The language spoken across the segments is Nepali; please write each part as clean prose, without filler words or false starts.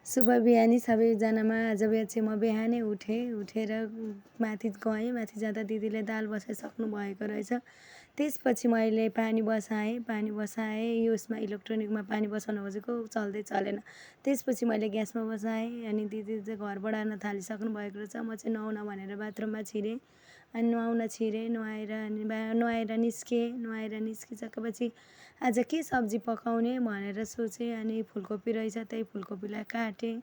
शुभ बिहानी सबैजनामा। आज चाहिँ म बिहानै उठेर माथि गएँ। माथि जाँदा दिदीले दाल बसाइसक्नु भएको रहेछ। त्यसपछि मैले पानी बसाएँ। यो उसमा इलेक्ट्रोनिकमा पानी बसाउन खोजेको चल्दै चलेन। त्यसपछि मैले ग्यासमा बसाएँ अनि दिदी चाहिँ घर बढार्न थालिसक्नु भएको रहेछ। म चाहिँ नुहाउन भनेर बाथरुममा छिरेँ। अनि नुहाउन छिरेँ, नुहाएर निस्किसकेपछि आज के सब्जी पकाउने भनेर सोचेँ। अनि फुलकोपी रहेछ, त्यही फुलकोपीलाई काटेँ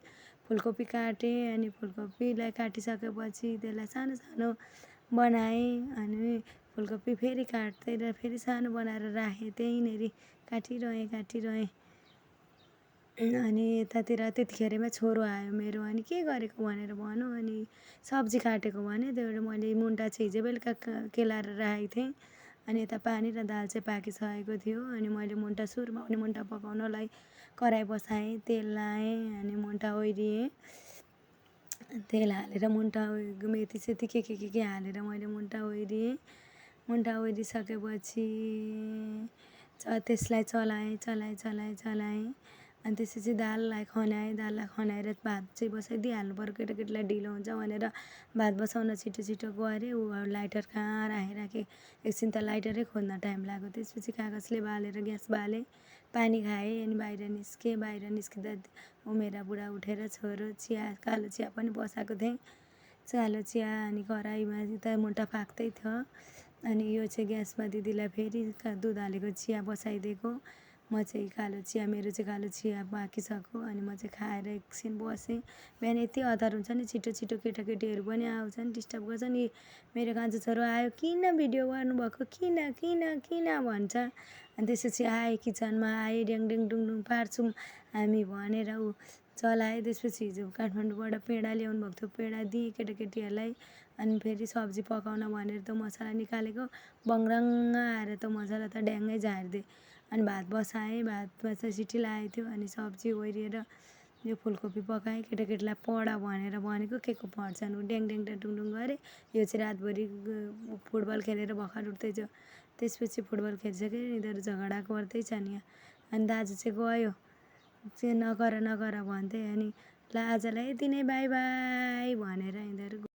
अनि फुलकोपीलाई काटिसकेपछि त्यसलाई सानो सानो बनाएँ। अनि फुलकोपी फेरि काट्दै र फेरि सानो बनाएर राखेँ, त्यहीँनेरि काटिरहेँ। अनि यतातिर त्यतिखेरैमा छोरो आयो मेरो। अनि के गरेको भनेर भन्यो। अनि सब्जी काटेको भने त्यहाँबाट मैले मुन्टा चाहिँ हिजो बेलुका केलाएर राखेको थिएँ। अनि यता पानी र दाल चाहिँ पाकिसकेको थियो। अनि मैले मुन्टा पकाउनलाई कराही बसाएँ, तेल लाएँ अनि मुन्टा ओइरिएँ। तेल हालेर मुन्टा मेथी सेती के हालेर मैले मुन्टा ओइरिएँ। मुन्टा ओइरिसकेपछि त्यसलाई चलाएँ। अनि त्यसपछि दाललाई खनाएर भात चाहिँ बसाइदिइहाल्नु पर्यो। केटाकेटीलाई ढिलो हुन्छ भनेर भात बसाउन छिटो गरेँ। लाइटर कहाँ राखेँ। एकछिन त लाइटरै खोज्न टाइम लाग्यो। त्यसपछि कागजले बालेर ग्यास बालेँ, पानी खाएँ अनि बाहिर निस्किँदा मेरा बुढा उठेर छोरो कालो चिया पनि बसाएको थिएँ। कालो चिया अनि कराहीमा त मुन्टा पाक्दै थियो। अनि यो चाहिँ ग्यासमा दिदीलाई फेरि दुध हालेको चिया बसाइदिएको। म चाहिँ मेरो चाहिँ कालो चिया पाकिसक्यो। अनि म चाहिँ खाएर एकछिन बसेँ। बिहान यति हतार हुन्छ नि, छिटो केटाकेटीहरू पनि आउँछन्, डिस्टर्ब गर्छन्। नि मेरो कान्छो छोरो आयो, किन भिडियो गर्नुभएको, किन भन्छ। अनि त्यसपछि आएँ, किचनमा आएँ, ड्याङ डुङडुङ पार्छौँ हामी भनेर चलाएँ। त्यसपछि हिजो काठमाडौँबाट पेडा ल्याउनु भएको थियो, पेडा दिएँ केटाकेटीहरूलाई। अनि फेरि सब्जी पकाउन भनेर त मसला निकालेको, बङरङ्ग आएर त मसला त ड्याङ्गै झारिदिएँ। अनि भात बसाएँ, चाहिँ सिटी लागेको थियो। अनि सब्जी ओइरिएर यो फुलकोपी पकाएँ। केटाकेटीलाई पढ भनेर भनेको, के को पढ्छन्, ड्याङ डुङडुङ गरेँ। यो चाहिँ रातभरि फुटबल खेलेर भर्खर उठ्दैछ। त्यसपछि फुटबल खेलिसकेर यिनीहरू झगडा गर्दैछन् यहाँ। अनि दाजु चाहिँ गयो, चाहिँ नगर भन्दै। अनि ल आजलाई यति नै, बाई बाई भनेर यिनीहरू